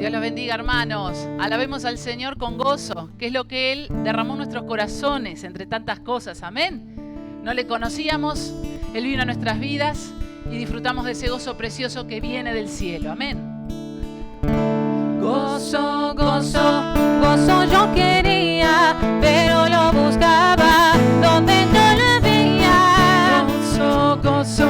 Dios los bendiga, hermanos. Alabemos al Señor con gozo, que es lo que Él derramó en nuestros corazones entre tantas cosas. Amén. No le conocíamos, Él vino a nuestras vidas y disfrutamos de ese gozo precioso que viene del cielo. Amén. Gozo, gozo, gozo yo quería, pero lo buscaba donde no lo veía. Gozo, gozo,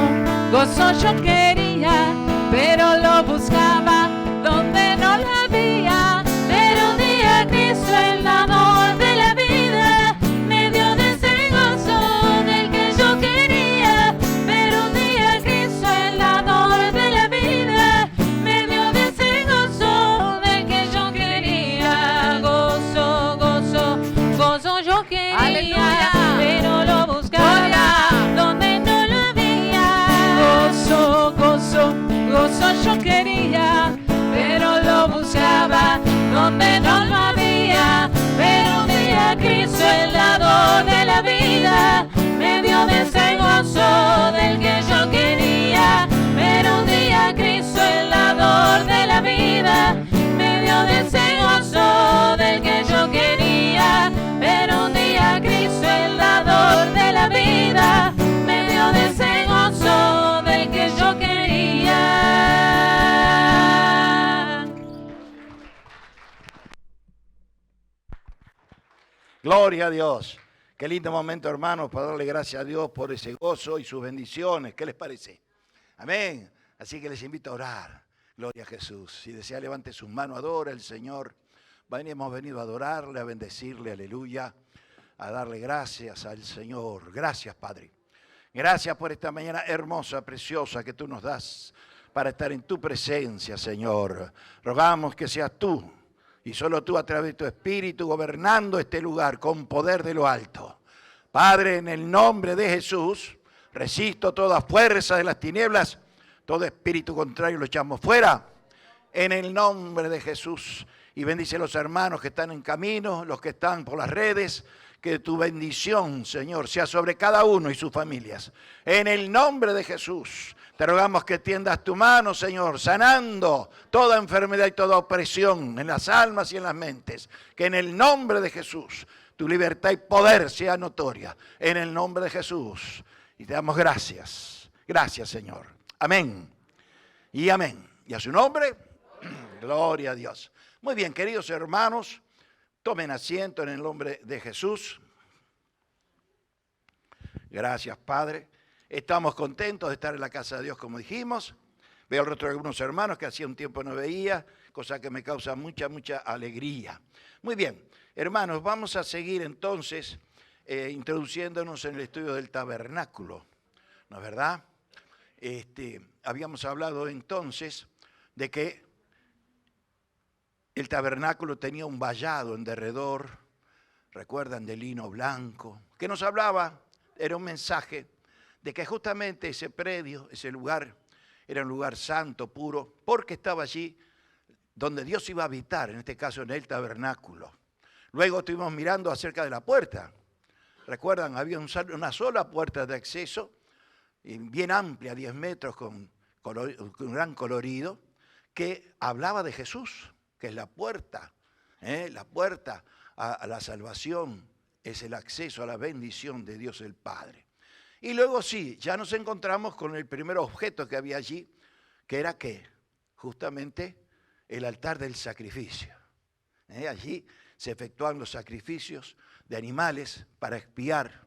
gozo yo quería, pero lo buscaba donde no la había. Pero un día Cristo, el dador de la vida, me dio de ese gozo del que yo quería. Pero un día Cristo, el dador de la vida, me dio de ese gozo del que yo quería. Gozo, gozo, gozo yo quería. ¡Aleluya! Pero lo buscaba donde no lo había. Gozo, gozo, gozo yo quería, pero lo buscaba donde no lo había. Pero un día Cristo, el dador de la vida, me dio de ese gozo del que yo quería. Pero un día Cristo, el dador de la vida, me dio de ese gozo del que yo quería. Pero un día Cristo, el dador de la vida, me dio de ese gozo del que yo quería. Gloria a Dios. Qué lindo momento, hermanos, para darle gracias a Dios por ese gozo y sus bendiciones. ¿Qué les parece? Amén. Así que les invito a orar. Gloria a Jesús. Si desea, levante sus manos, adora al Señor. Hemos venido a adorarle, a bendecirle, aleluya, a darle gracias al Señor. Gracias, Padre. Gracias por esta mañana hermosa, preciosa que tú nos das para estar en tu presencia, Señor. Rogamos que seas tú y solo tú a través de tu Espíritu gobernando este lugar con poder de lo alto. Padre, en el nombre de Jesús, resisto toda fuerza de las tinieblas, todo espíritu contrario lo echamos fuera. En el nombre de Jesús. Y bendice a los hermanos que están en camino, los que están por las redes. Que tu bendición, Señor, sea sobre cada uno y sus familias. En el nombre de Jesús, te rogamos que tiendas tu mano, Señor, sanando toda enfermedad y toda opresión en las almas y en las mentes. Que en el nombre de Jesús, tu libertad y poder sea notoria. En el nombre de Jesús. Y te damos gracias. Gracias, Señor. Amén. Y amén. Y a su nombre, gloria a Dios. Muy bien, queridos hermanos. Tomen asiento en el nombre de Jesús. Gracias, Padre. Estamos contentos de estar en la casa de Dios, como dijimos. Veo el rostro de algunos hermanos que hacía un tiempo no veía, cosa que me causa mucha alegría. Muy bien, hermanos, vamos a seguir entonces introduciéndonos en el estudio del tabernáculo, ¿no es verdad? Habíamos hablado entonces de que el tabernáculo tenía un vallado en derredor, recuerdan, de lino blanco, que nos hablaba, era un mensaje de que justamente ese predio, ese lugar, era un lugar santo, puro, porque estaba allí donde Dios iba a habitar, en este caso en el tabernáculo. Luego estuvimos mirando acerca de la puerta. Recuerdan, había una sola puerta de acceso, bien amplia, 10 metros, con gran colorido, que hablaba de Jesús, que es la puerta a la salvación, es el acceso a la bendición de Dios el Padre. Y luego sí, ya nos encontramos con el primer objeto que había allí, que era ¿qué? Justamente el altar del sacrificio. Allí se efectuaban los sacrificios de animales para expiar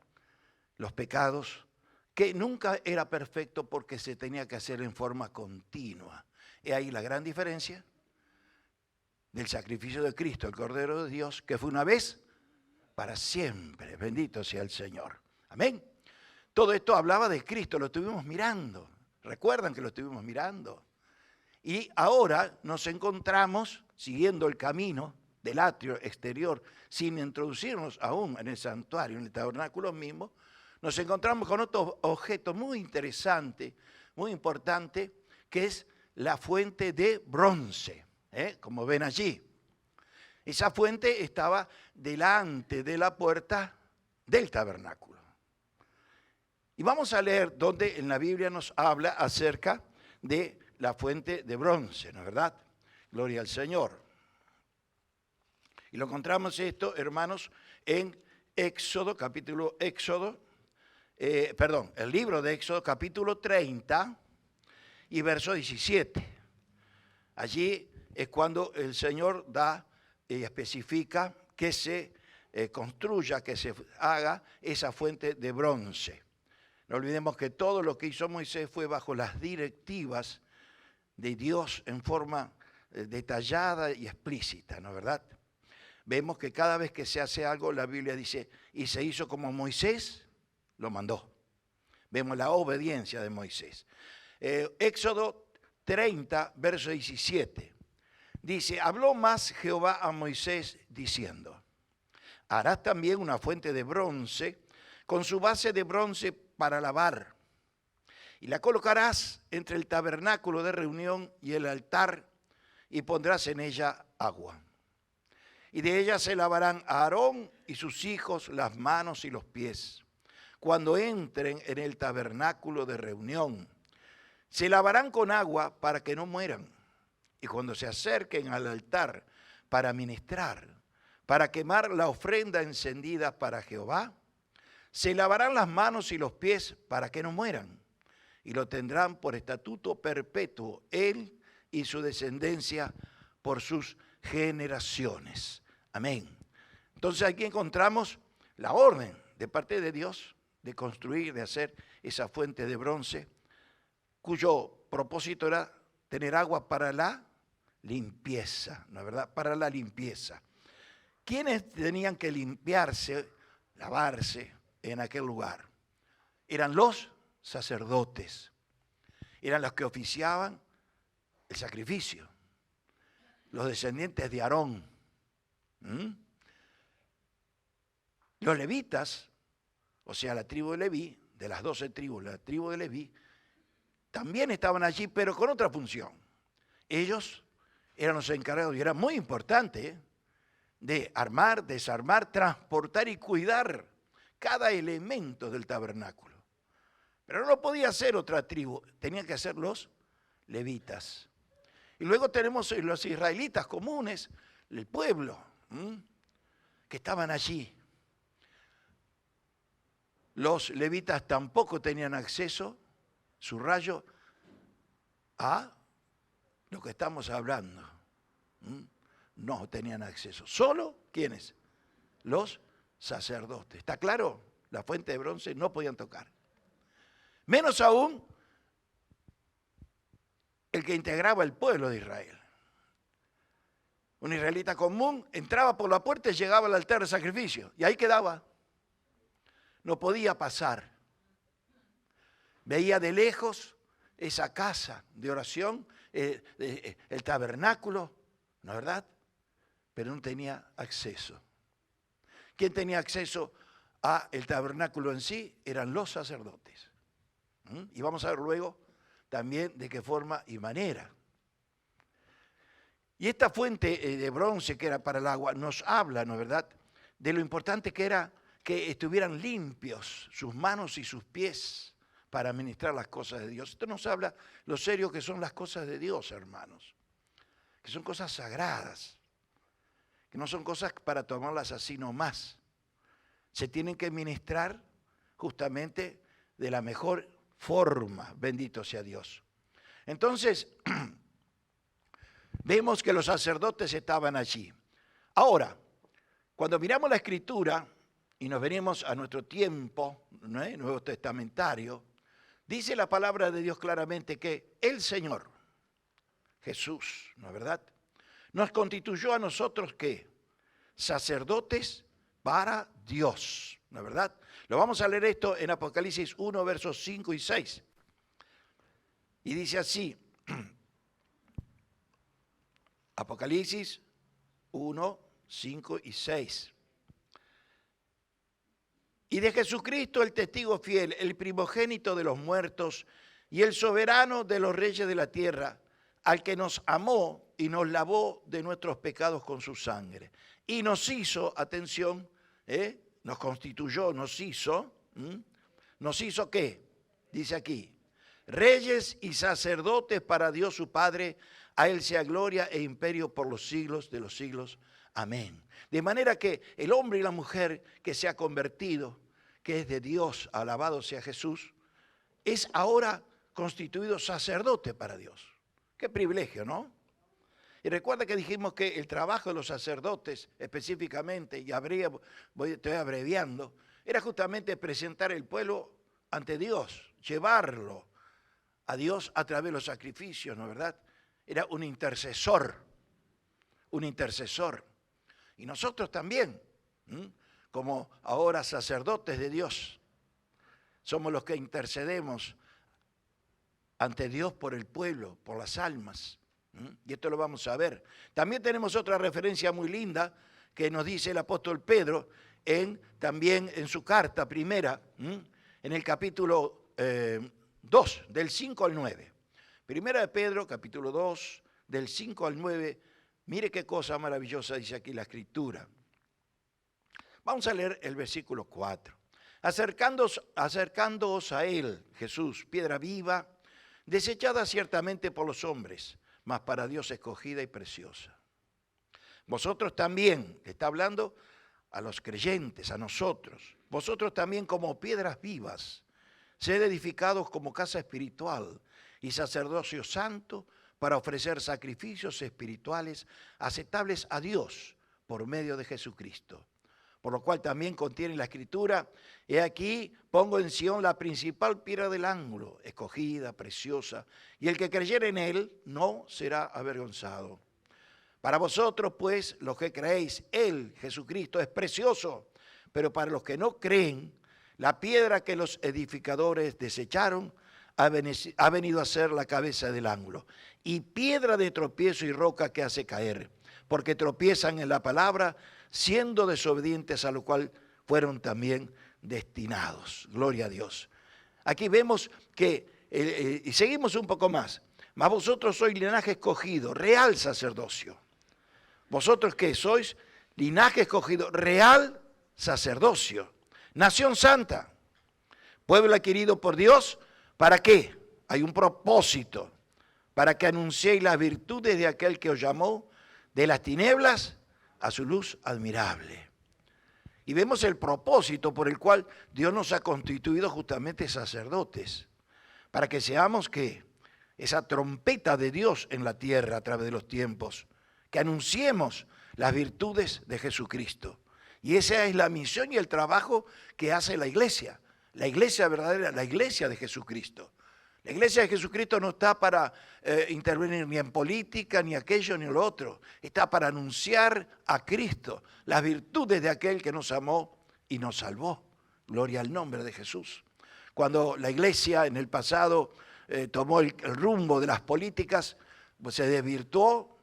los pecados, que nunca era perfecto porque se tenía que hacer en forma continua. Y ahí la gran diferencia del sacrificio de Cristo, el Cordero de Dios, que fue una vez para siempre. Bendito sea el Señor. Amén. Todo esto hablaba de Cristo, lo estuvimos mirando. ¿Recuerdan que lo estuvimos mirando? Y ahora nos encontramos siguiendo el camino del atrio exterior, sin introducirnos aún en el santuario, en el tabernáculo mismo. Nos encontramos con otro objeto muy interesante, muy importante, que es la fuente de bronce. Como ven allí. Esa fuente estaba delante de la puerta del tabernáculo. Y vamos a leer donde en la Biblia nos habla acerca de la fuente de bronce, ¿no es verdad? Gloria al Señor. Y lo encontramos esto, hermanos, en Éxodo, el libro de Éxodo, capítulo 30 y verso 17. Allí es cuando el Señor da y especifica que se construya, que se haga esa fuente de bronce. No olvidemos que todo lo que hizo Moisés fue bajo las directivas de Dios en forma detallada y explícita, ¿no es verdad? Vemos que cada vez que se hace algo, la Biblia dice, y se hizo como Moisés lo mandó. Vemos la obediencia de Moisés. Éxodo 30, verso 17. Dice, habló más Jehová a Moisés diciendo, harás también una fuente de bronce con su base de bronce para lavar, y la colocarás entre el tabernáculo de reunión y el altar, y pondrás en ella agua. Y de ella se lavarán Aarón y sus hijos las manos y los pies, cuando entren en el tabernáculo de reunión. Se lavarán con agua para que no mueran. Y cuando se acerquen al altar para ministrar, para quemar la ofrenda encendida para Jehová, se lavarán las manos y los pies para que no mueran. Y lo tendrán por estatuto perpetuo, él y su descendencia por sus generaciones. Amén. Entonces aquí encontramos la orden de parte de Dios de construir, de hacer esa fuente de bronce, cuyo propósito era tener agua para la limpieza, ¿no es verdad? Para la limpieza. ¿Quiénes tenían que limpiarse, lavarse en aquel lugar? Eran los sacerdotes. Eran los que oficiaban el sacrificio. Los descendientes de Aarón. Los levitas, o sea, la tribu de Leví, de las 12 tribus, la tribu de Leví, también estaban allí, pero con otra función. Ellos eran los encargados, y era muy importante, de armar, desarmar, transportar y cuidar cada elemento del tabernáculo. Pero no lo podía hacer otra tribu, tenían que hacer los levitas. Y luego tenemos los israelitas comunes, el pueblo, que estaban allí. Los levitas tampoco tenían acceso, subrayo, a lo que estamos hablando. No tenían acceso. ¿Solo quiénes? Los sacerdotes. ¿Está claro? La fuente de bronce no podían tocar. Menos aún el que integraba el pueblo de Israel. Un israelita común entraba por la puerta y llegaba al altar de sacrificio. Y ahí quedaba. No podía pasar. Veía de lejos esa casa de oración, el tabernáculo, ¿no es verdad? Pero no tenía acceso. ¿Quién tenía acceso al tabernáculo en sí? Eran los sacerdotes. Y vamos a ver luego también de qué forma y manera. Y esta fuente de bronce que era para el agua nos habla, ¿no es verdad?, de lo importante que era que estuvieran limpios sus manos y sus pies para ministrar las cosas de Dios. Esto nos habla lo serio que son las cosas de Dios, hermanos. Que son cosas sagradas. Que no son cosas para tomarlas así nomás. Se tienen que ministrar justamente de la mejor forma, bendito sea Dios. Entonces, vemos que los sacerdotes estaban allí. Ahora, cuando miramos la Escritura y nos venimos a nuestro tiempo, ¿no?, Nuevo Testamentario, dice la palabra de Dios claramente que el Señor, Jesús, ¿no es verdad?, nos constituyó a nosotros, ¿qué? Sacerdotes para Dios, ¿no es verdad? Lo vamos a leer esto en Apocalipsis 1, versos 5 y 6. Y dice así, Apocalipsis 1, 5 y 6. Y de Jesucristo el testigo fiel, el primogénito de los muertos y el soberano de los reyes de la tierra, al que nos amó y nos lavó de nuestros pecados con su sangre. Y nos hizo, atención, nos constituyó, nos hizo ¿qué? Dice aquí, reyes y sacerdotes para Dios su Padre. A Él sea gloria e imperio por los siglos de los siglos. Amén. De manera que el hombre y la mujer que se ha convertido, que es de Dios, alabado sea Jesús, es ahora constituido sacerdote para Dios. Qué privilegio, ¿no? Y recuerda que dijimos que el trabajo de los sacerdotes específicamente, y estoy abreviando, era justamente presentar el pueblo ante Dios, llevarlo a Dios a través de los sacrificios, ¿no es verdad? Era un intercesor, un intercesor. Y nosotros también, como ahora sacerdotes de Dios, somos los que intercedemos ante Dios por el pueblo, por las almas. Y esto lo vamos a ver. También tenemos otra referencia muy linda que nos dice el apóstol Pedro también en su carta primera, en el capítulo 2, del 5 al 9. Primera de Pedro, capítulo 2, del 5 al 9. Mire qué cosa maravillosa dice aquí la Escritura. Vamos a leer el versículo 4. Acercándoos a Él, Jesús, piedra viva, desechada ciertamente por los hombres, mas para Dios escogida y preciosa. Vosotros también, está hablando a los creyentes, a nosotros, vosotros también como piedras vivas, sed edificados como casa espiritual y sacerdocio santo para ofrecer sacrificios espirituales aceptables a Dios por medio de Jesucristo. Por lo cual también contiene la Escritura, he aquí pongo en Sión la principal piedra del ángulo, escogida, preciosa, y el que creyere en él no será avergonzado. Para vosotros, pues, los que creéis, Él, Jesucristo, es precioso, pero para los que no creen, la piedra que los edificadores desecharon ha venido a ser la cabeza del ángulo, y piedra de tropiezo y roca que hace caer, porque tropiezan en la palabra, siendo desobedientes, a lo cual fueron también destinados. Gloria a Dios. Aquí vemos que, y seguimos un poco más, mas vosotros sois linaje escogido, real sacerdocio. ¿Vosotros qué sois? Linaje escogido, real sacerdocio, nación santa, pueblo adquirido por Dios. ¿Para qué? Hay un propósito, para que anunciéis las virtudes de aquel que os llamó de las tinieblas a su luz admirable. Y vemos el propósito por el cual Dios nos ha constituido justamente sacerdotes, para que seamos que esa trompeta de Dios en la tierra a través de los tiempos, que anunciemos las virtudes de Jesucristo. Y esa es la misión y el trabajo que hace la iglesia verdadera, la iglesia de Jesucristo. La iglesia de Jesucristo no está para intervenir ni en política, ni aquello, ni lo otro. Está para anunciar a Cristo las virtudes de aquel que nos amó y nos salvó. Gloria al nombre de Jesús. Cuando la iglesia en el pasado tomó el rumbo de las políticas, pues se desvirtuó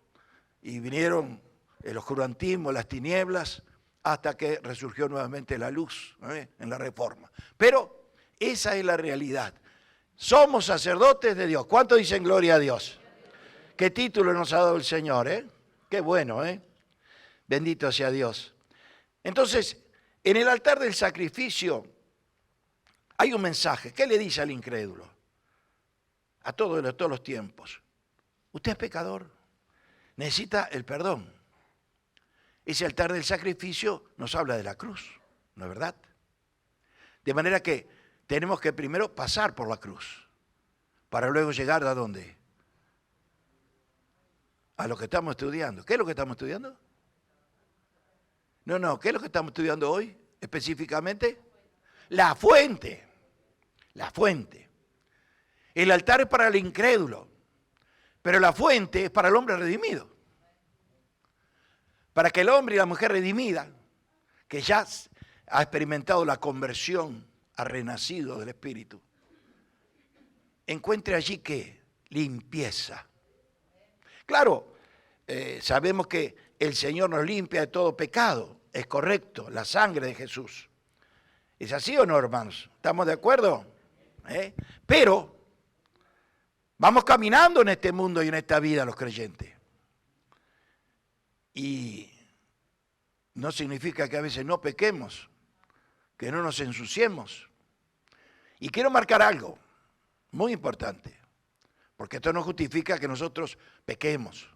y vinieron el oscurantismo, las tinieblas, hasta que resurgió nuevamente la luz en la Reforma. Pero esa es la realidad. Somos sacerdotes de Dios. ¿Cuántos dicen gloria a Dios? ¿Qué título nos ha dado el Señor? Qué bueno, Bendito sea Dios. Entonces, en el altar del sacrificio hay un mensaje. ¿Qué le dice al incrédulo? A todos los tiempos. Usted es pecador. Necesita el perdón. Ese altar del sacrificio nos habla de la cruz, ¿no es verdad? De manera que tenemos que primero pasar por la cruz, para luego llegar ¿a dónde? A lo que estamos estudiando. ¿Qué es lo que estamos estudiando? No, ¿qué es lo que estamos estudiando hoy específicamente? La fuente. La fuente. El altar es para el incrédulo, pero la fuente es para el hombre redimido. Para que el hombre y la mujer redimida, que ya ha experimentado la conversión, ha renacido del Espíritu, encuentre allí ¿qué? Limpieza. Claro, sabemos que el Señor nos limpia de todo pecado, es correcto, la sangre de Jesús. ¿Es así o no, hermanos? ¿Estamos de acuerdo? Pero vamos caminando en este mundo y en esta vida los creyentes. Y no significa que a veces no pequemos, que no nos ensuciemos. Y quiero marcar algo. Muy importante. Porque esto no justifica que nosotros pequemos.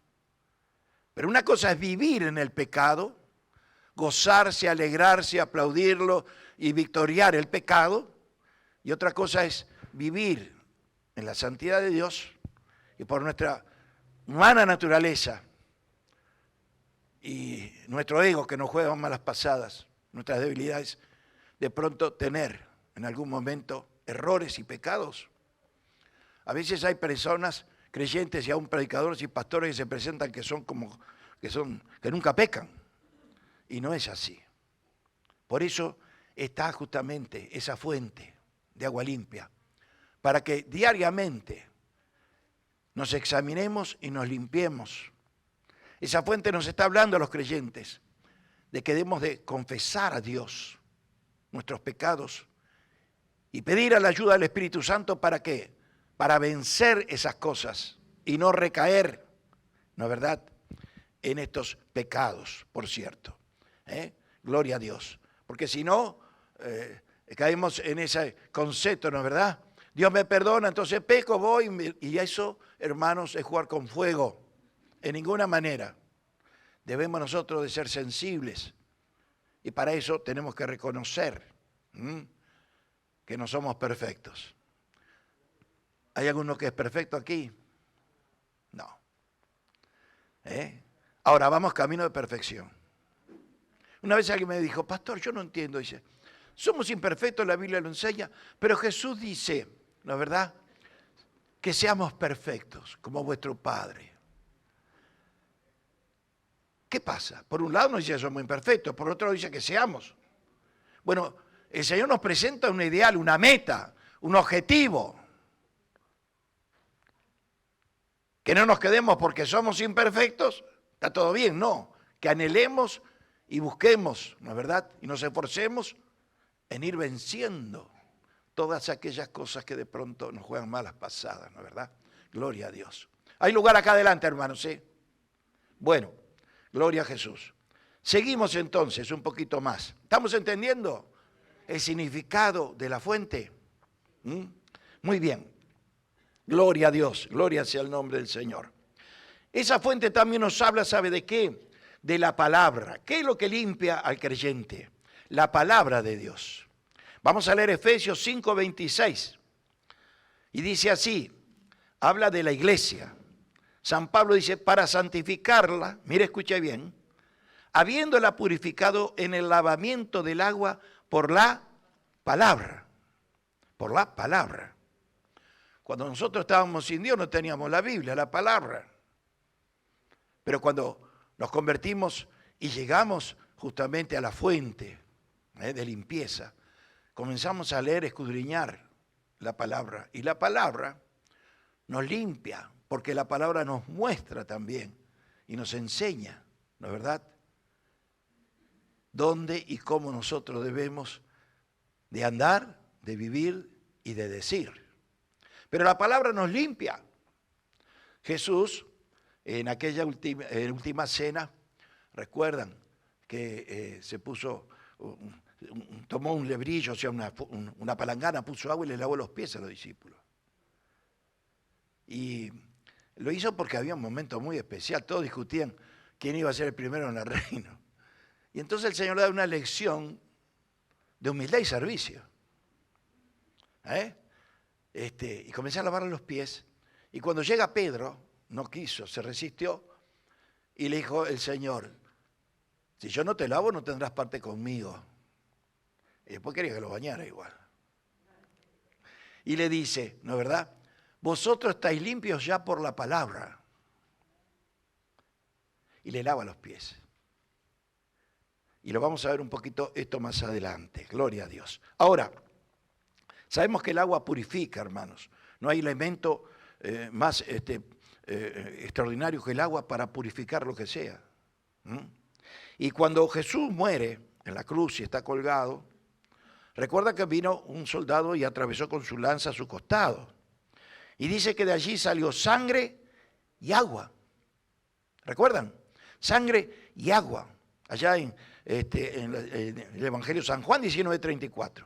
Pero una cosa es vivir en el pecado, gozarse, alegrarse, aplaudirlo y victoriar el pecado. Y otra cosa es vivir en la santidad de Dios y por nuestra humana naturaleza y nuestro ego que nos juega malas pasadas, nuestras debilidades, de pronto tener en algún momento errores y pecados. A veces hay personas, creyentes y aún predicadores y pastores que se presentan que nunca pecan. Y no es así. Por eso está justamente esa fuente de agua limpia, para que diariamente nos examinemos y nos limpiemos. Esa fuente nos está hablando a los creyentes de que debemos de confesar a Dios nuestros pecados y pedir a la ayuda del Espíritu Santo para ¿qué? Para vencer esas cosas y no recaer, ¿no es verdad?, en estos pecados, por cierto. Gloria a Dios. Porque si no, caemos en ese concepto, ¿no es verdad? Dios me perdona, entonces peco, voy, y eso, hermanos, es jugar con fuego. En ninguna manera. Debemos nosotros de ser sensibles. Y para eso tenemos que reconocer que no somos perfectos. ¿Hay alguno que es perfecto aquí? No. Ahora vamos camino de perfección. Una vez alguien me dijo, pastor, yo no entiendo, dice, somos imperfectos, la Biblia lo enseña, pero Jesús dice, ¿no es verdad?, que seamos perfectos como vuestro Padre. ¿Qué pasa? Por un lado nos dice que somos imperfectos, por otro lado dice que seamos. Bueno, el Señor nos presenta un ideal, una meta, un objetivo. Que no nos quedemos porque somos imperfectos, está todo bien, no. Que anhelemos y busquemos, ¿no es verdad? Y nos esforcemos en ir venciendo todas aquellas cosas que de pronto nos juegan malas pasadas, ¿no es verdad? Gloria a Dios. Hay lugar acá adelante, hermanos, ¿sí? Bueno, gloria a Jesús. Seguimos entonces un poquito más. ¿Estamos entendiendo el significado de la fuente? Muy bien. Gloria a Dios, gloria sea el nombre del Señor. Esa fuente también nos habla, ¿sabe de qué? De la palabra. ¿Qué es lo que limpia al creyente? La palabra de Dios. Vamos a leer Efesios 5:26. Y dice así, habla de la iglesia. San Pablo dice, para santificarla, mire, escuche bien, habiéndola purificado en el lavamiento del agua por la palabra. Por la palabra. Cuando nosotros estábamos sin Dios no teníamos la Biblia, la palabra. Pero cuando nos convertimos y llegamos justamente a la fuente de limpieza, comenzamos a leer, escudriñar la palabra. Y la palabra nos limpia, porque la palabra nos muestra también y nos enseña, ¿no es verdad?, dónde y cómo nosotros debemos de andar, de vivir y de decir. Pero la palabra nos limpia. Jesús, en aquella última cena, recuerdan que se puso, tomó un lebrillo, o sea, una palangana, puso agua y le lavó los pies a los discípulos. Y lo hizo porque había un momento muy especial. Todos discutían quién iba a ser el primero en el reino. Y entonces el Señor le da una lección de humildad y servicio. Y comencé a lavarle los pies. Y cuando llega Pedro, no quiso, se resistió. Y le dijo el Señor, si yo no te lavo, no tendrás parte conmigo. Y después quería que lo bañara igual. Y le dice, ¿no es verdad? Vosotros estáis limpios ya por la palabra. Y le lava los pies. Y lo vamos a ver un poquito esto más adelante. Gloria a Dios. Ahora, sabemos que el agua purifica, hermanos. No hay elemento más extraordinario que el agua para purificar lo que sea. Y cuando Jesús muere en la cruz y está colgado, recuerda que vino un soldado y atravesó con su lanza su costado. Y dice que de allí salió sangre y agua. ¿Recuerdan? Sangre y agua. Allá en el Evangelio de San Juan 19:34.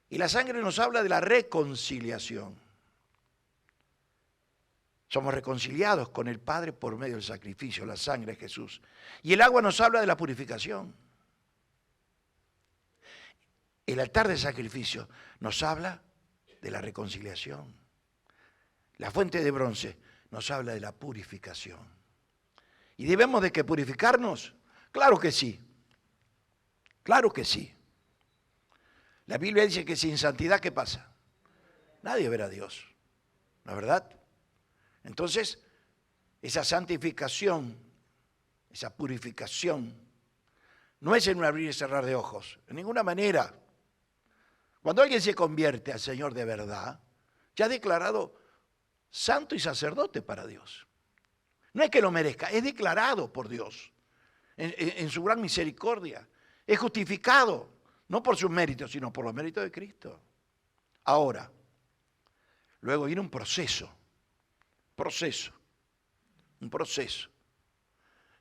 Y la sangre nos habla de la reconciliación. Somos reconciliados con el Padre por medio del sacrificio, la sangre de Jesús. Y el agua nos habla de la purificación. El altar de sacrificio nos habla de la reconciliación. La fuente de bronce nos habla de la purificación. ¿Y debemos de qué purificarnos? Claro que sí. Claro que sí. La Biblia dice que sin santidad, ¿qué pasa? Nadie verá a Dios. ¿No es verdad? Entonces, esa santificación, esa purificación, no es en un abrir y cerrar de ojos, en ninguna manera. Cuando alguien se convierte al Señor de verdad, ya ha declarado santo y sacerdote para Dios. No es que lo merezca, es declarado por Dios en su gran misericordia. Es justificado, no por sus méritos, sino por los méritos de Cristo. Ahora, luego viene un proceso. Un proceso.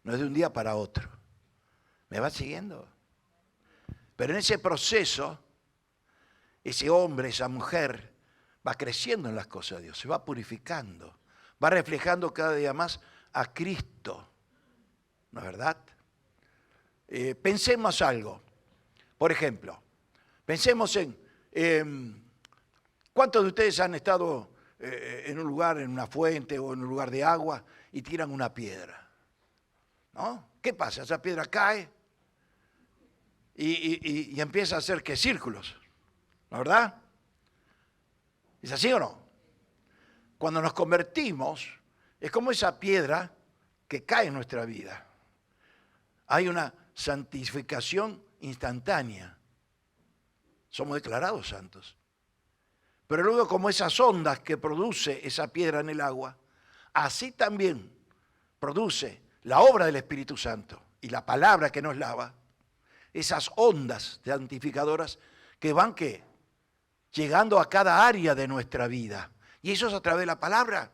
No es de un día para otro. ¿Me va siguiendo? Pero en ese proceso, ese hombre, esa mujer, va creciendo en las cosas de Dios, se va purificando, va reflejando cada día más a Cristo. ¿No es verdad? Pensemos algo. Por ejemplo, pensemos en ¿cuántos de ustedes han estado en un lugar, en una fuente o en un lugar de agua y tiran una piedra? ¿No? ¿Qué pasa? Esa piedra cae y empieza a hacer ¿qué? Círculos. ¿No es verdad? ¿Es así o no? Cuando nos convertimos, es como esa piedra que cae en nuestra vida. Hay una santificación instantánea. Somos declarados santos. Pero luego, como esas ondas que produce esa piedra en el agua, así también produce la obra del Espíritu Santo y la palabra que nos lava, esas ondas santificadoras que van ¿qué? Llegando a cada área de nuestra vida. Y eso es a través de la palabra.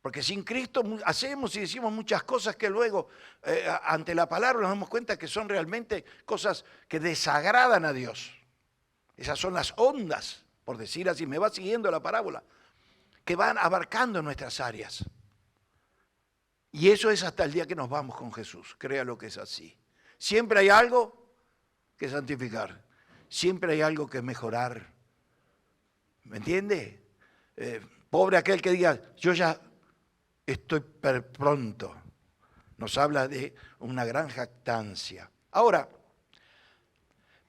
Porque sin Cristo hacemos y decimos muchas cosas que luego ante la palabra nos damos cuenta que son realmente cosas que desagradan a Dios. Esas son las ondas, por decir así, me va siguiendo la parábola, que van abarcando nuestras áreas. Y eso es hasta el día que nos vamos con Jesús. Créalo que es así. Siempre hay algo que santificar. Siempre hay algo que mejorar. ¿Me entiende? Pobre aquel que diga, yo ya estoy pronto. Nos habla de una gran jactancia. Ahora,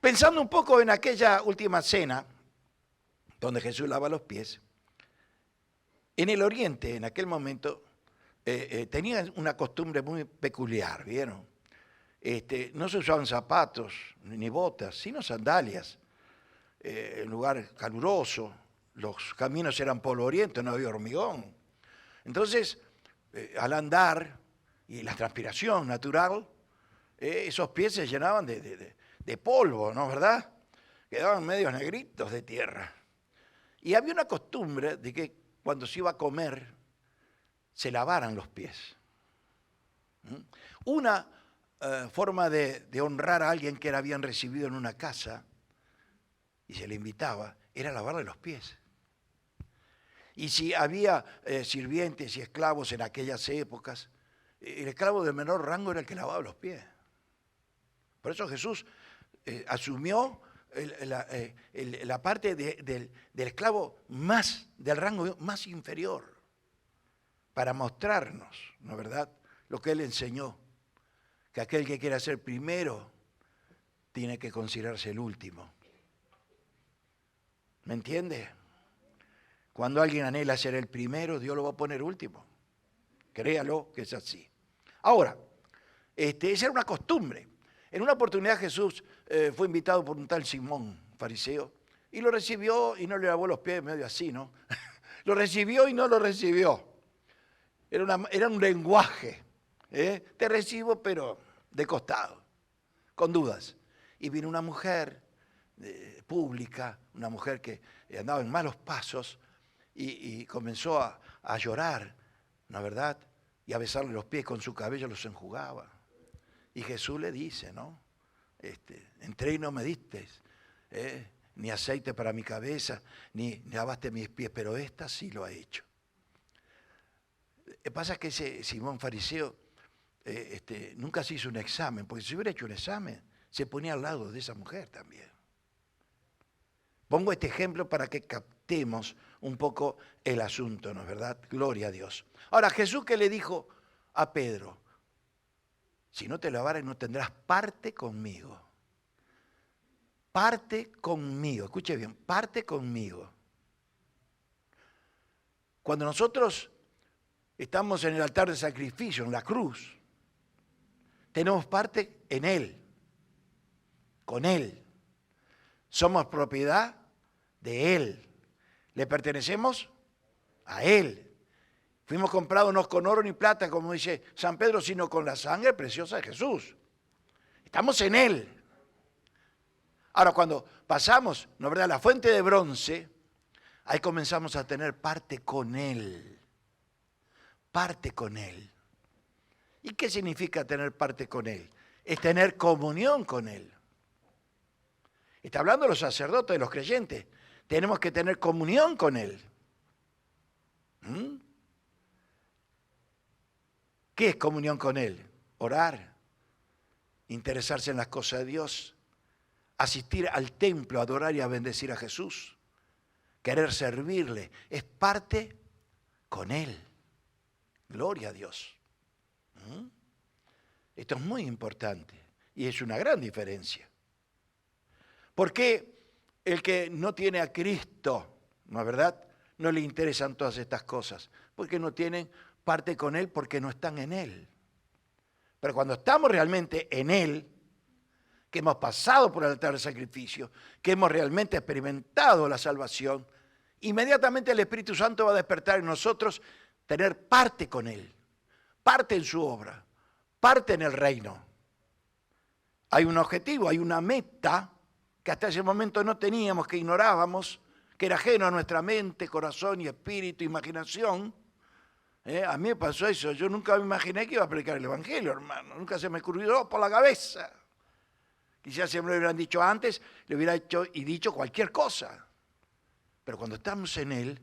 pensando un poco en aquella última cena, donde Jesús lava los pies, en el Oriente, en aquel momento, tenían una costumbre muy peculiar, ¿vieron? No se usaban zapatos ni botas, sino sandalias. En lugar caluroso, los caminos eran polvorientos, no había hormigón. Entonces, al andar y la transpiración natural, esos pies se llenaban de polvo, ¿no? ¿Verdad? Quedaban medios negritos de tierra. Y había una costumbre de que cuando se iba a comer, se lavaran los pies. Una forma de honrar a alguien que era bien recibido en una casa y se le invitaba, era lavarle los pies. Y si había sirvientes y esclavos en aquellas épocas, el esclavo de menor rango era el que lavaba los pies. Por eso Jesús asumió la parte del esclavo del rango más inferior, para mostrarnos, ¿no es verdad?, lo que él enseñó, que aquel que quiera ser primero tiene que considerarse el último. ¿Me entiende? Cuando alguien anhela ser el primero, Dios lo va a poner último. Créalo que es así. Ahora, esa era una costumbre. En una oportunidad Jesús fue invitado por un tal Simón, fariseo, y lo recibió y no le lavó los pies, medio así, ¿no? Lo recibió y no lo recibió. Era un lenguaje. Te recibo, pero de costado, con dudas. Y vino una mujer pública, una mujer que andaba en malos pasos, y comenzó a llorar, ¿no es verdad? Y a besarle los pies con su cabello, los enjugaba. Y Jesús le dice, ¿no? Entré y no me diste ni aceite para mi cabeza, ni lavaste mis pies, pero esta sí lo ha hecho. Pasa que ese Simón fariseo nunca se hizo un examen, porque si hubiera hecho un examen, se ponía al lado de esa mujer también. Pongo este ejemplo para que captemos un poco el asunto, ¿no es verdad? Gloria a Dios. Ahora, Jesús, ¿qué le dijo a Pedro? Si no te lavares, no tendrás parte conmigo. Parte conmigo. Escuche bien, parte conmigo. Cuando nosotros estamos en el altar de sacrificio, en la cruz, tenemos parte en Él, con Él. Somos propiedad de Él. Le pertenecemos a Él. Fuimos comprados no con oro ni plata, como dice San Pedro, sino con la sangre preciosa de Jesús. Estamos en Él. Ahora, cuando pasamos, ¿no es verdad?, la fuente de bronce, ahí comenzamos a tener parte con Él. Parte con Él. ¿Y qué significa tener parte con Él? Es tener comunión con Él. Está hablando de los sacerdotes, de los creyentes. Tenemos que tener comunión con Él. ¿Qué es comunión con Él? Orar, interesarse en las cosas de Dios, asistir al templo, adorar y a bendecir a Jesús, querer servirle. Es parte con Él. Gloria a Dios. Esto es muy importante y es una gran diferencia. ¿Por qué el que no tiene a Cristo, no es verdad?, no le interesan todas estas cosas? Porque no tienen parte con Él, porque no están en Él. Pero cuando estamos realmente en Él, que hemos pasado por el altar de sacrificio, que hemos realmente experimentado la salvación, inmediatamente el Espíritu Santo va a despertar en nosotros tener parte con Él, parte en su obra, parte en el reino. Hay un objetivo, hay una meta que hasta ese momento no teníamos, que ignorábamos, que era ajeno a nuestra mente, corazón y espíritu, imaginación. A mí me pasó eso, yo nunca me imaginé que iba a predicar el Evangelio, hermano, nunca se me ocurrió por la cabeza. Quizás si me lo hubieran dicho antes, le hubiera hecho y dicho cualquier cosa. Pero cuando estamos en Él,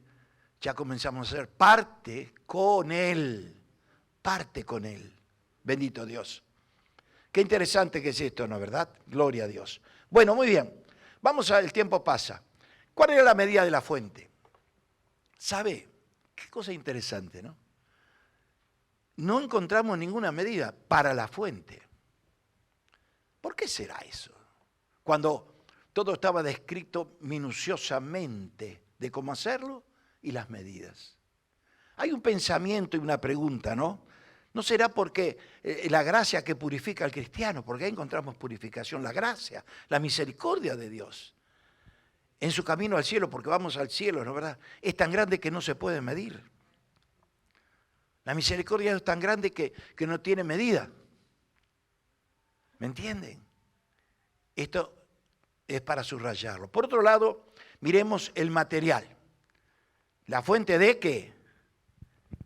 ya comenzamos a ser parte con Él. Parte con Él. Bendito Dios. Qué interesante que es esto, ¿no es verdad? Gloria a Dios. Bueno, muy bien. Vamos a, el tiempo pasa. ¿Cuál era la medida de la fuente? ¿Sabe? Qué cosa interesante, ¿no? No encontramos ninguna medida para la fuente. ¿Por qué será eso? Cuando todo estaba descrito minuciosamente de cómo hacerlo y las medidas. Hay un pensamiento y una pregunta, ¿no? ¿No será porque la gracia que purifica al cristiano? Porque ahí encontramos purificación, la gracia, la misericordia de Dios. En su camino al cielo, porque vamos al cielo, ¿no es verdad? Es tan grande que no se puede medir. La misericordia es tan grande que no tiene medida. ¿Me entienden? Esto es para subrayarlo. Por otro lado, miremos el material. ¿La fuente de qué?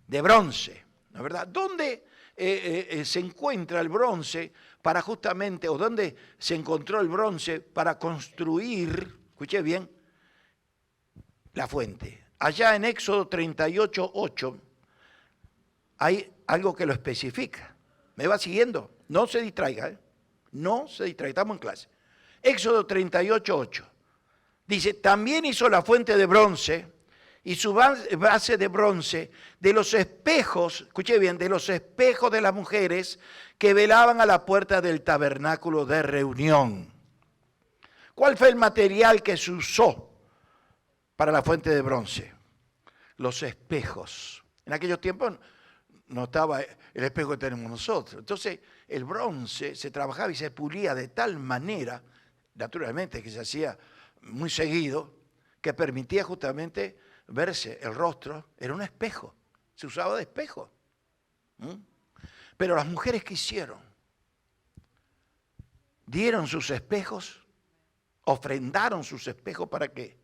De bronce, ¿no es verdad? ¿Dónde se encuentra el bronce para justamente, o dónde se encontró el bronce para construir, escuché bien, la fuente? Allá en Éxodo 38:8 hay algo que lo especifica. ¿Me va siguiendo? No se distraiga, ¿eh? No se distraiga, estamos en clase. Éxodo 38:8 dice, también hizo la fuente de bronce y su base de bronce de los espejos, escuche bien, de los espejos de las mujeres que velaban a la puerta del tabernáculo de reunión. ¿Cuál fue el material que se usó para la fuente de bronce? Los espejos. En aquellos tiempos no estaba el espejo que tenemos nosotros. Entonces el bronce se trabajaba y se pulía de tal manera, naturalmente que se hacía muy seguido, que permitía justamente verse el rostro. Era un espejo, se usaba de espejo. Pero las mujeres, ¿qué hicieron? Dieron sus espejos, ofrendaron sus espejos, ¿para qué?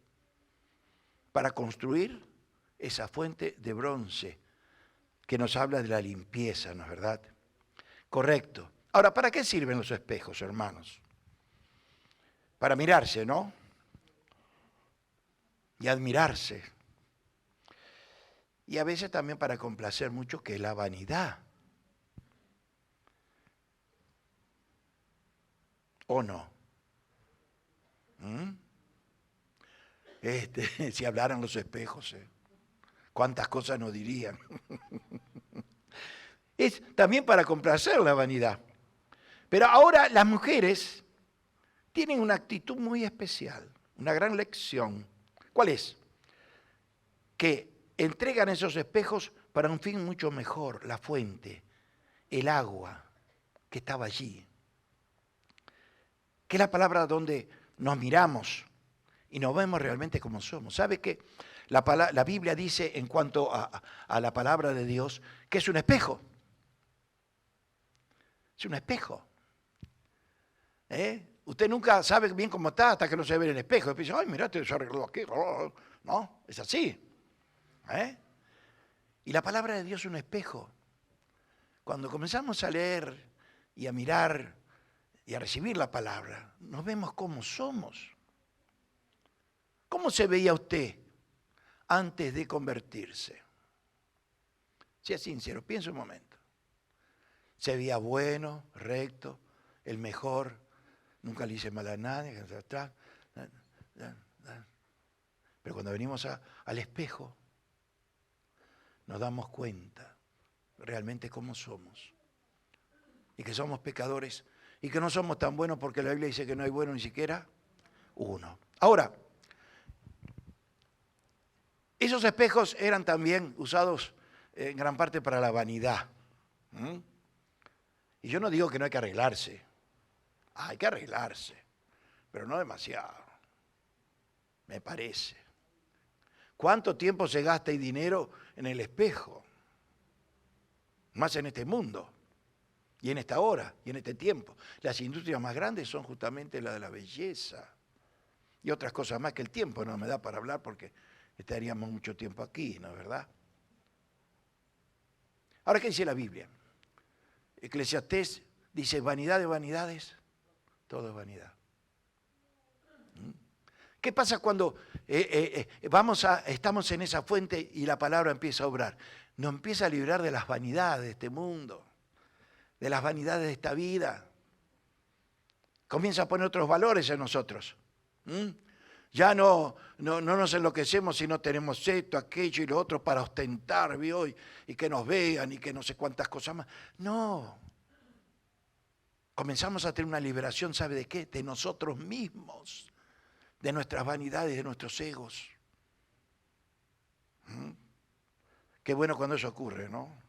Para construir esa fuente de bronce que nos habla de la limpieza, ¿no es verdad? Correcto. Ahora, ¿para qué sirven los espejos, hermanos? Para mirarse, ¿no? Y admirarse. Y a veces también para complacer mucho, que es la vanidad. ¿O no? Si hablaran los espejos, cuántas cosas nos dirían. Es también para complacer la vanidad. Pero ahora las mujeres tienen una actitud muy especial, una gran lección. ¿Cuál es? Que entregan esos espejos para un fin mucho mejor, la fuente, el agua que estaba allí. Que es la palabra donde nos miramos y nos vemos realmente como somos. ¿Sabe qué? La Biblia dice en cuanto a la palabra de Dios que es un espejo. Es un espejo. Usted nunca sabe bien cómo está hasta que no se ve en el espejo. Después dice, ay, mira, te arregló aquí. No, es así. Y la palabra de Dios es un espejo. Cuando comenzamos a leer y a mirar y a recibir la palabra, nos vemos cómo somos. ¿Cómo se veía usted antes de convertirse? Sea sincero, piensa un momento. Se veía bueno, recto, el mejor, nunca le hice mal a nadie. Pero cuando venimos al espejo, nos damos cuenta realmente cómo somos. Y que somos pecadores y que no somos tan buenos porque la Biblia dice que no hay bueno ni siquiera uno. Ahora, esos espejos eran también usados en gran parte para la vanidad. Y yo no digo que no hay que arreglarse. Hay que arreglarse, pero no demasiado, me parece. ¿Cuánto tiempo se gasta y dinero en el espejo? Más en este mundo, y en esta hora, y en este tiempo. Las industrias más grandes son justamente la de la belleza. Y otras cosas más que el tiempo no me da para hablar porque estaríamos mucho tiempo aquí, ¿no es verdad? Ahora, ¿qué dice la Biblia? Eclesiastés dice, vanidad de vanidades, todo es vanidad. ¿Qué pasa cuando estamos en esa fuente y la palabra empieza a obrar? Nos empieza a librar de las vanidades de este mundo, de las vanidades de esta vida. Comienza a poner otros valores en nosotros. Ya no nos enloquecemos si no tenemos esto, aquello y lo otro para ostentar, ¿vio? Y que nos vean y que no sé cuántas cosas más. No. Comenzamos a tener una liberación, ¿sabe de qué? De nosotros mismos, de nuestras vanidades, de nuestros egos. Qué bueno cuando eso ocurre, ¿no?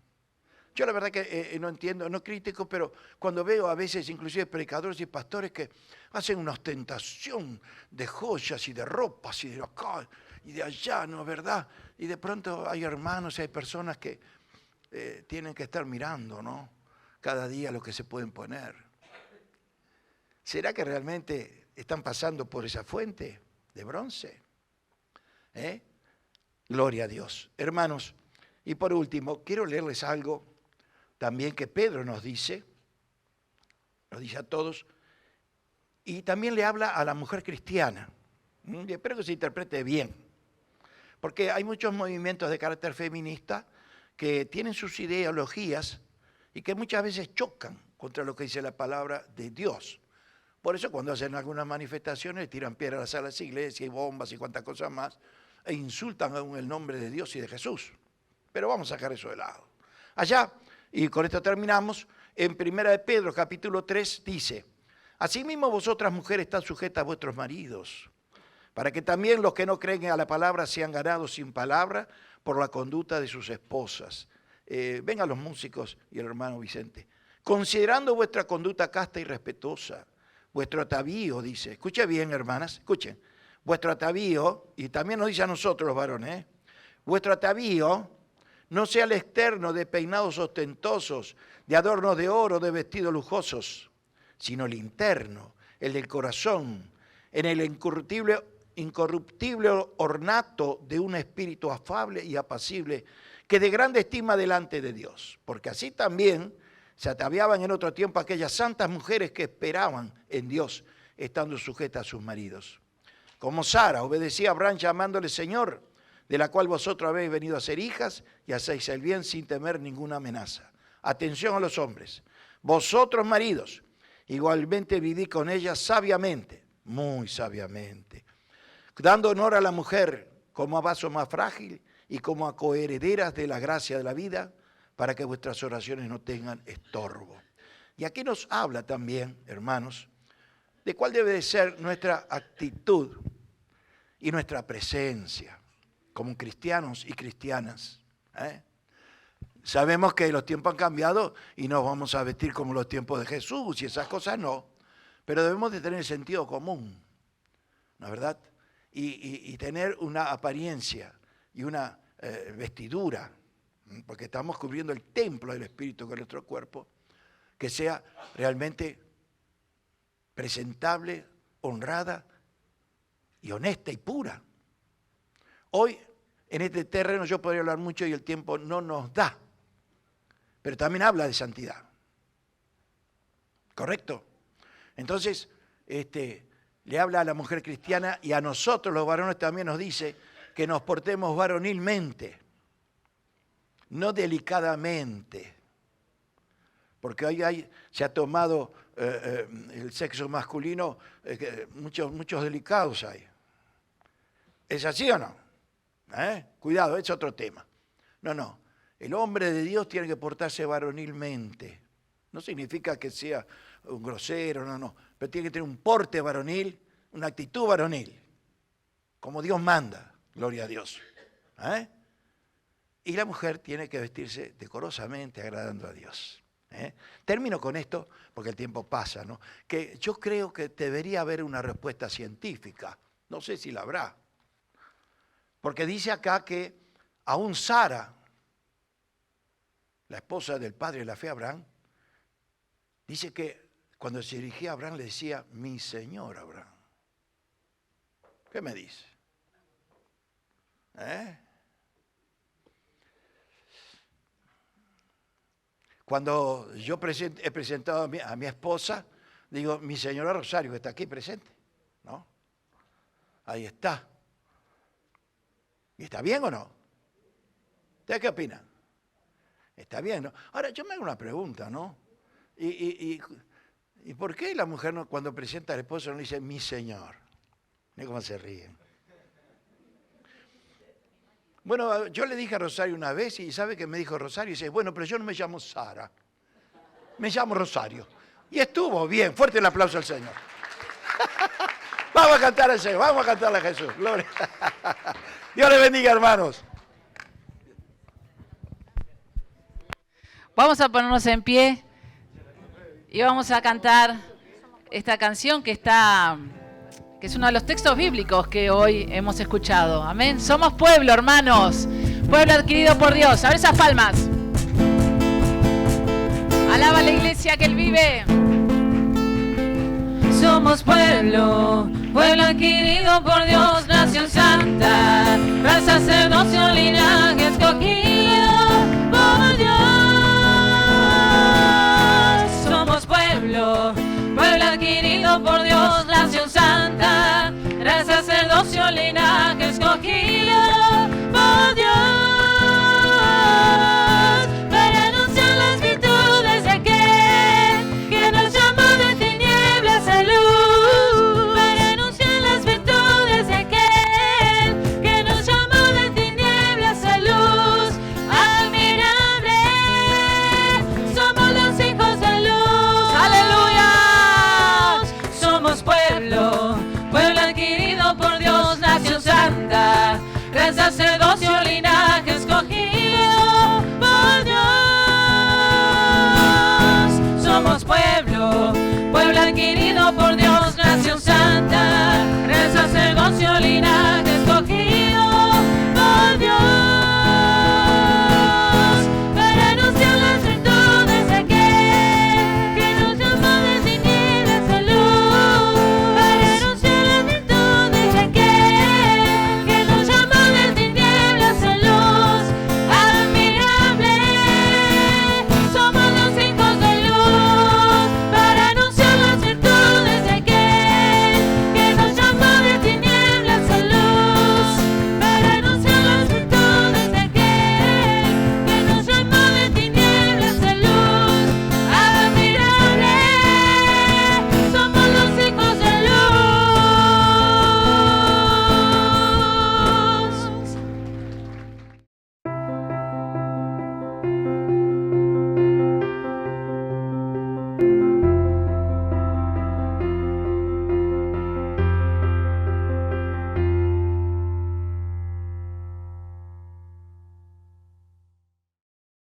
Yo la verdad que no entiendo, no critico, pero cuando veo a veces inclusive predicadores y pastores que hacen una ostentación de joyas y de ropas y de acá y de allá, ¿no es verdad? Y de pronto hay hermanos y hay personas que tienen que estar mirando, ¿no? Cada día lo que se pueden poner. ¿Será que realmente están pasando por esa fuente de bronce? Gloria a Dios. Hermanos, y por último, quiero leerles algo también que Pedro nos dice a todos, y también le habla a la mujer cristiana. Y espero que se interprete bien, porque hay muchos movimientos de carácter feminista que tienen sus ideologías y que muchas veces chocan contra lo que dice la palabra de Dios. Por eso cuando hacen algunas manifestaciones tiran piedras a las iglesias y bombas y cuantas cosas más, e insultan aún el nombre de Dios y de Jesús. Pero vamos a sacar eso de lado. Allá, y con esto terminamos, en 1 de Pedro capítulo 3 dice, asimismo vosotras mujeres estad sujetas a vuestros maridos, para que también los que no creen a la palabra sean ganados sin palabra por la conducta de sus esposas. Vengan los músicos y el hermano Vicente. Considerando vuestra conducta casta y respetuosa, vuestro atavío, dice, escuchen bien hermanas, escuchen, vuestro atavío, y también nos dice a nosotros los varones, vuestro atavío no sea el externo de peinados ostentosos, de adornos de oro, de vestidos lujosos, sino el interno, el del corazón, en el incorruptible ornato de un espíritu afable y apacible, que de grande estima delante de Dios. Porque así también se ataviaban en otro tiempo aquellas santas mujeres que esperaban en Dios, estando sujetas a sus maridos. Como Sara obedecía a Abraham llamándole Señor, de la cual vosotros habéis venido a ser hijas y hacéis el bien sin temer ninguna amenaza. Atención a los hombres. Vosotros, maridos, igualmente vivid con ellas sabiamente, muy sabiamente, dando honor a la mujer como a vaso más frágil y como a coherederas de la gracia de la vida, para que vuestras oraciones no tengan estorbo. Y aquí nos habla también, hermanos, de cuál debe de ser nuestra actitud y nuestra presencia como cristianos y cristianas. Sabemos que los tiempos han cambiado y no vamos a vestir como los tiempos de Jesús y esas cosas no, pero debemos de tener sentido común, ¿no es verdad? Y tener una apariencia y una vestidura, porque estamos cubriendo el templo del Espíritu con nuestro cuerpo, que sea realmente presentable, honrada y honesta y pura. Hoy, en este terreno yo podría hablar mucho y el tiempo no nos da, pero también habla de santidad. ¿Correcto? Entonces, le habla a la mujer cristiana y a nosotros los varones también nos dice que nos portemos varonilmente, no delicadamente, porque hoy se ha tomado el sexo masculino, muchos delicados hay. ¿Es así o no? Cuidado, es otro tema. No, el hombre de Dios tiene que portarse varonilmente. No significa que sea un grosero, no, pero tiene que tener un porte varonil, una actitud varonil, como Dios manda, gloria a Dios. Y la mujer tiene que vestirse decorosamente, agradando a Dios. Termino con esto, porque el tiempo pasa, ¿no? Que yo creo que debería haber una respuesta científica, no sé si la habrá, porque dice acá que aún Sara, la esposa del padre de la fe Abraham, dice que cuando se dirigía a Abraham le decía, mi señor Abraham. ¿Qué me dice? Cuando yo he presentado a mi esposa, digo, mi señora Rosario, que está aquí presente, ¿no? Ahí está. ¿Y está bien o no? ¿Ustedes qué opinan? Está bien, ¿no? Ahora, yo me hago una pregunta, ¿no? ¿Y por qué la mujer cuando presenta al esposo no dice, mi señor? Mira cómo se ríen. Bueno, yo le dije a Rosario una vez, y ¿sabe qué me dijo Rosario? Y dice, bueno, pero yo no me llamo Sara, me llamo Rosario. Y estuvo bien, fuerte el aplauso al Señor. Vamos a cantar al Señor, vamos a cantarle a Jesús. Gloria. Dios le bendiga, hermanos. Vamos a ponernos en pie y vamos a cantar esta canción que es uno de los textos bíblicos que hoy hemos escuchado. Amén. Somos pueblo, hermanos. Pueblo adquirido por Dios. A ver esas palmas. Alaba a la iglesia que Él vive. Somos pueblo, pueblo adquirido por Dios, nación santa, real sacerdocio, linaje escogido por Dios. Somos pueblo, pueblo adquirido por Dios, nación santa, real sacerdocio, linaje escogido